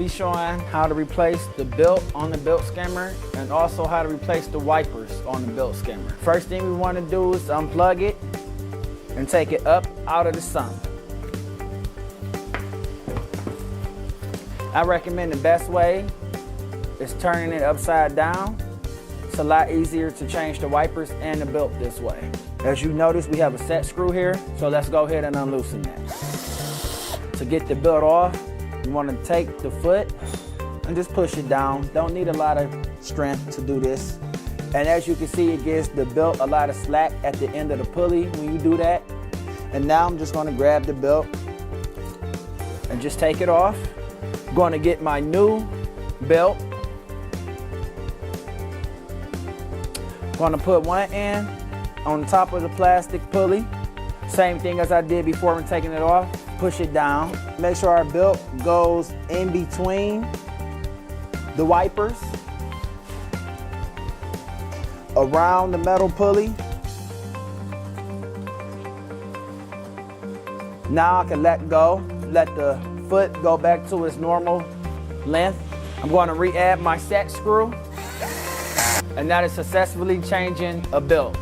be showing how to replace the belt on the belt skimmer and also how to replace the wipers on the belt skimmer. First thing we want to do is unplug it and take it up out of the sun. I recommend the best way is turning it upside down. It's a lot easier to change the wipers and the belt this way. As you notice, we have a set screw here, so let's go ahead and unloosen that. To get the belt off, you want to take the foot and just push it down. Don't need a lot of strength to do this. And as you can see, it gives the belt a lot of slack at the end of the pulley when you do that. And now I'm just going to grab the belt and just take it off. I'm going to get my new belt. I'm going to put one end on the top of the plastic pulley. Same thing as I did before when taking it off. Push it down. Make sure our belt goes in between the wipers, around the metal pulley. Now I can let go, let the foot go back to its normal length. I'm going to re-add my set screw, and that is successfully changing a belt.